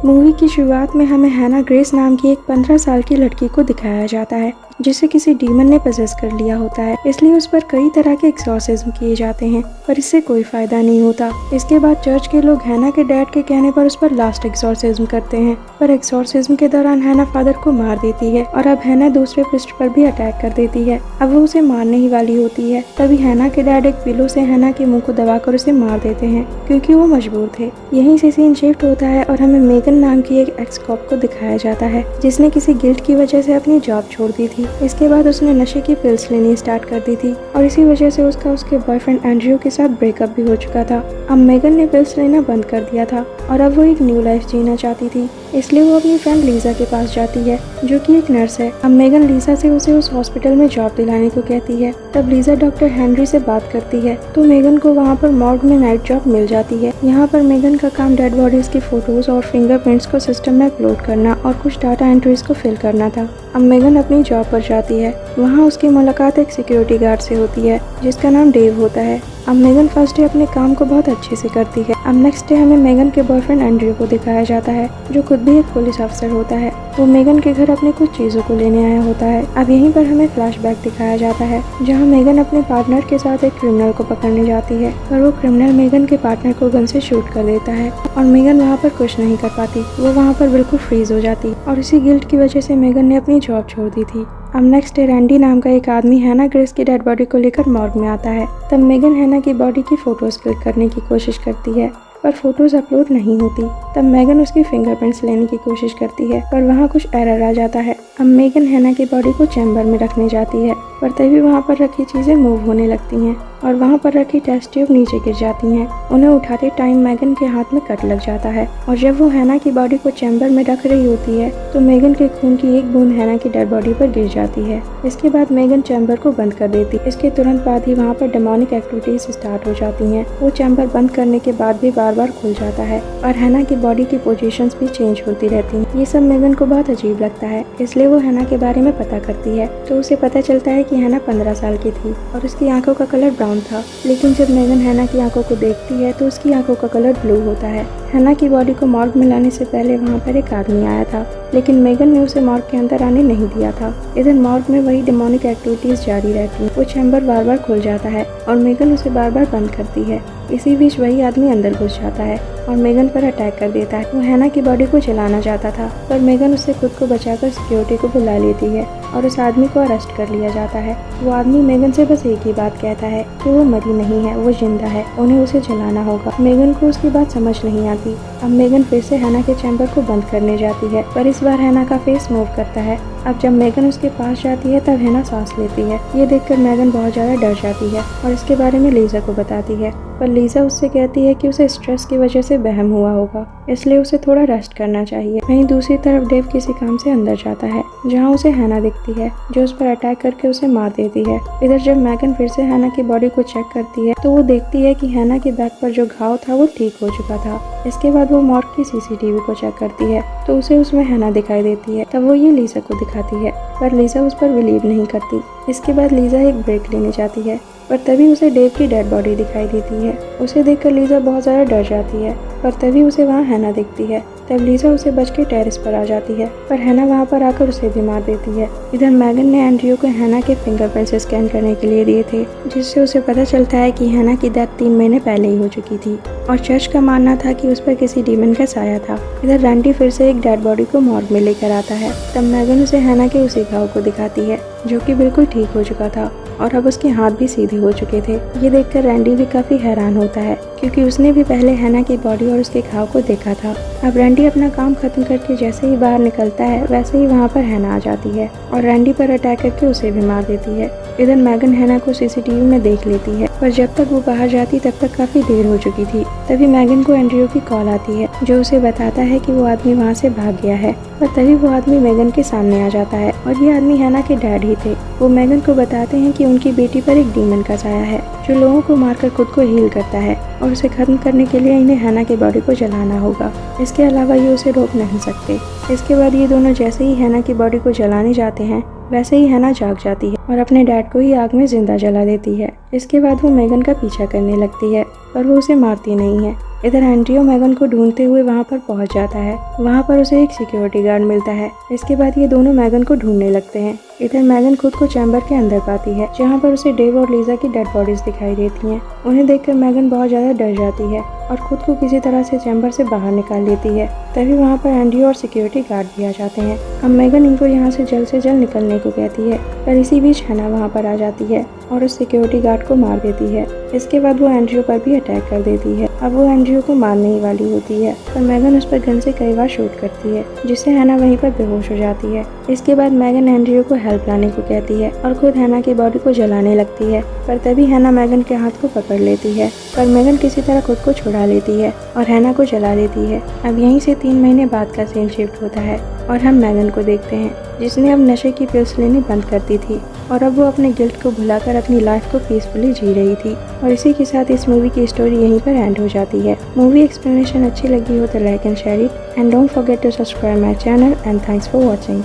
Movie की शुरुआत में हमें हैना ग्रेस नाम की एक 15 साल की लड़की को दिखाया जाता है जिसे किसी डीमन ने पजेस कर लिया होता है, इसलिए उस पर कई तरह के एक्सॉर्सिज्म किए जाते हैं पर इससे कोई फायदा नहीं होता। इसके बाद चर्च के लोग हैना के डैड के कहने पर उस पर लास्ट एक्सॉर्सिज्म करते हैं, पर एक्सॉर्सिज्म के दौरान हैना फादर को मार देती है और अब हैना दूसरे पृष्ठ पर भी अटैक कर देती है। अब वो उसे मारने ही वाली होती है, तभी हैना के डैड एक पिलो से हैना के मुंह को दबाकर उसे मार देते हैं क्योंकि वो मजबूर थे। यहीं से सीन शिफ्ट होता है और हमें मेगन नाम की एक एक्स कॉप को दिखाया जाता है जिसने किसी गिल्ट की वजह से अपनी जॉब छोड़ दी थी। इसके बाद उसने नशे की पिल्स लेनी स्टार्ट कर दी थी और इसी वजह से उसका उसके बॉयफ्रेंड एंड्रयू के साथ ब्रेकअप भी हो चुका था। अब मेगन ने पिल्स लेना बंद कर दिया था और अब वो एक न्यू लाइफ जीना चाहती थी, इसलिए वो अपनी फ्रेंड लीजा के पास जाती है जो कि एक नर्स है। अब मेगन लीजा से उसे उस हॉस्पिटल में जॉब दिलाने को कहती है। तब लीजा डॉक्टर हेनरी से बात करती है तो मेगन को वहाँ पर मॉर्ग में नाइट जॉब मिल जाती है। यहाँ पर मेगन का काम डेड बॉडीज की फोटोज और फिंगरप्रिंट्स को सिस्टम में अपलोड करना और कुछ डाटा एंट्रीज को फिल करना था। अब मेगन अपनी जॉब पर जाती है। वहाँ उसकी मुलाकात एक सिक्योरिटी गार्ड से होती है जिसका नाम डेव होता है। अब मेगन फर्स्ट डे अपने काम को बहुत अच्छे से करती है। अब नेक्स्ट डे हमें मेगन के बॉयफ्रेंड एंड्रयू को दिखाया जाता है जो खुद भी एक पुलिस अफसर होता है। वो मेगन के घर अपने कुछ चीजों को लेने आया होता है। अब यहीं पर हमें फ्लैशबैक दिखाया जाता है जहाँ मेगन अपने पार्टनर के साथ एक क्रिमिनल को पकड़ने जाती है पर वो क्रिमिनल मेगन के पार्टनर को गन से शूट कर देता है और मेगन वहाँ पर कुछ नहीं कर पाती। वो वहाँ पर बिल्कुल फ्रीज हो जाती और इसी गिल्ट की वजह से मेगन ने अपनी जॉब छोड़ दी थी। अब नेक्स्ट डे रैंडी नाम का एक आदमी हैना ग्रेस की डेड बॉडी को लेकर मॉर्ग में आता है। तब मेगन हैना की बॉडी की फोटोज क्लिक करने की कोशिश करती है पर फोटोज अपलोड नहीं होती। तब मेगन उसकी फिंगरप्रिंट्स लेने की कोशिश करती है पर वहाँ कुछ एरर आ जाता है। अब मेगन हैना की बॉडी को चैम्बर में रखने जाती है पर तभी वहाँ पर रखी चीजें मूव होने लगती हैं और वहाँ पर रखी टेस्ट ट्यूब नीचे गिर जाती हैं। उन्हें उठाते टाइम मेगन के हाथ में कट लग जाता है और जब वो हैना की बॉडी को चैम्बर में रख रही होती है तो मेगन के खून की एक बूंद हैना की डेड बॉडी पर गिर जाती है। इसके बाद मेगन चैम्बर को बंद कर देती है। इसके तुरंत बाद ही वहाँ पर डेमोनिक एक्टिविटीज स्टार्ट हो जाती हैं। वो चैम्बर बंद करने के बाद भी बार बार खुल जाता है और हैना की बॉडी की पोजीशंस भी चेंज होती रहती हैं। ये सब मेगन को बहुत अजीब लगता है, इसलिए वो हैना के बारे में पता करती है तो उसे पता चलता है कि हैना 15 साल की थी और उसकी आंखों का कलर ब्राउन था। लेकिन जब मेगन हैना की आंखों को देखती है तो उसकी आंखों का कलर ब्लू होता है। हैना की बॉडी को मॉर्ग में लाने से पहले वहाँ पर एक आदमी आया था लेकिन मेगन ने उसे मॉर्ग के अंदर आने नहीं दिया था। इधर मॉर्ग में वही डेमोनिक एक्टिविटीज जारी रहती हैं। वो चैम्बर बार बार खुल जाता है और मेगन उसे बार बार बंद करती है। इसी बीच वही आदमी अंदर घुस जाता है और मेगन पर अटैक कर देता है। वो हैना की बॉडी को जलाना चाहता था पर मेगन उससे खुद को बचाकर सिक्योरिटी को बुला लेती है और उस आदमी को अरेस्ट कर लिया जाता है। वो आदमी मेगन से बस एक ही बात कहता है कि वो मरी नहीं है, वो जिंदा है, उन्हें उसे जलाना होगा। मेगन को उसकी बात समझ नहीं आती। अब मेगन फिर से हैना के चैम्बर को बंद करने जाती है पर इस बार हैना का फेस मूव करता है। अब जब मेगन उसके पास जाती है तब हैना सांस लेती है। ये देखकर मेगन बहुत ज्यादा डर जाती है और इसके बारे में लीजा को बताती है पर लीजा उससे कहती है कि उसे स्ट्रेस की वजह से वहम हुआ होगा, इसलिए उसे थोड़ा रेस्ट करना चाहिए। वहीं दूसरी तरफ डेव किसी काम से अंदर जाता है जहाँ उसे हैना दिखती है जो उस पर अटैक करके उसे मार देती है। इधर जब मेगन फिर से हैना की बॉडी को चेक करती है तो वो देखती है कि हैना के बैक पर जो घाव था वो ठीक हो चुका था। इसके बाद वो मॉर्ग की सीसीटीवी को चेक करती है तो उसे उसमें हैना दिखाई देती है। तब वो ये लीजा को दिखाती है पर लीजा उस पर बिलीव नहीं करती। इसके बाद लीजा एक ब्रेक लेने जाती है पर तभी उसे डेव की डेड बॉडी दिखाई देती है। उसे देखकर लीजा बहुत ज़्यादा डर जाती है पर तभी उसे वहाँ हैना दिखती है। तब लीजा उसे बच के टेरेस पर आ जाती है पर हैना वहाँ पर आकर उसे भी मार देती है। इधर मेगन ने एंड्रयू को हैना के फिंगरप्रिंट्स स्कैन करने के लिए दिए थे जिससे उसे पता चलता है कि हैना की डेथ 3 महीने पहले ही हो चुकी थी और चर्च का मानना था कि उस पर किसी डीमन का साया था। इधर रैंडी फिर से एक डेड बॉडी को मॉर्ग में लेकर आता है। तब मेगन उसे हैना के उसी घाव को दिखाती है जो कि बिल्कुल ठीक हो चुका था और अब उसके हाथ भी सीधे हो चुके थे। ये देखकर रैंडी भी काफी हैरान होता है क्योंकि उसने भी पहले हैना की बॉडी और उसके घाव को देखा था। अब रैंडी अपना काम खत्म करके जैसे ही बाहर निकलता है वैसे ही वहाँ पर हैना आ जाती है और रैंडी पर अटैक करके उसे भी मार देती है। इधर मेगन हैना को सीसीटीवी में देख लेती है पर जब तक वो बाहर जाती तब तक काफी देर हो चुकी थी। तभी मेगन को एंड्रयू की कॉल आती है जो उसे बताता है कि वो आदमी वहाँ से भाग गया है पर तभी वो आदमी मेगन के सामने आ जाता है और ये आदमी हैना के डैड ही थे। वो मेगन को बताते हैं कि उनकी बेटी पर एक डीमन का साया है जो लोगों को मारकर खुद को हील करता है और उसे खत्म करने के लिए इन्हें हैना की बॉडी को जलाना होगा। इसके अलावा ये उसे रोक नहीं सकते। इसके बाद ये दोनों जैसे ही हैना की बॉडी को जलाने जाते हैं वैसे ही हैना जाग जाती है और अपने डैड को ही आग में जिंदा जला देती है। इसके बाद वो मेगन का पीछा करने लगती है पर वो उसे मारती नहीं है। इधर एंड्रयू मैगन को ढूंढते हुए वहाँ पर पहुँच जाता है। वहाँ पर उसे एक सिक्योरिटी गार्ड मिलता है। इसके बाद ये दोनों मैगन को ढूंढने लगते हैं। इधर मैगन खुद को चैम्बर के अंदर पाती है, जहाँ पर उसे डेव और लीजा की डेड बॉडीज दिखाई देती हैं। उन्हें देखकर मैगन बहुत ज्यादा डर जाती है और खुद को किसी तरह से चैम्बर से बाहर निकाल लेती है। तभी वहाँ पर एंड्रयू और सिक्योरिटी गार्ड भी आ जाते हैं। अब मैगन इनको यहाँ से जल्द निकलने को कहती है, पर इसी बीच हैना वहाँ पर आ जाती है और उस सिक्योरिटी गार्ड को मार देती है। इसके बाद वो एंड्रयू पर भी अटैक कर देती है। अब वो एंड्रयू को मारने ही वाली होती है, पर मैगन उस पर गन से कई बार शूट करती है, जिससे हैना वहीं पर बेहोश हो जाती है। इसके बाद मैगन एंड्रयू को हेल्प लाने को कहती है और खुद हैना की बॉडी को जलाने लगती है, पर तभी हैना मैगन के हाथ को पकड़ लेती है, पर मैगन किसी तरह खुद को छुड़ा लेती है और हैना को जला देती है। अब यहीं से 3 महीने बाद का सीन शिफ्ट होता है और हम मैगन को देखते हैं, जिसने अब नशे की पिल्स लेनी बंद कर दी थी और अब वो अपने गिल्ट को भुलाकर अपनी लाइफ को पीसफुली जी रही थी। और इसी के साथ इस मूवी की स्टोरी यहीं पर एंड हो जाती है। मूवी एक्सप्लेनेशन अच्छी लगी हो तो like and share it and don't forget to subscribe my channel and thanks for watching.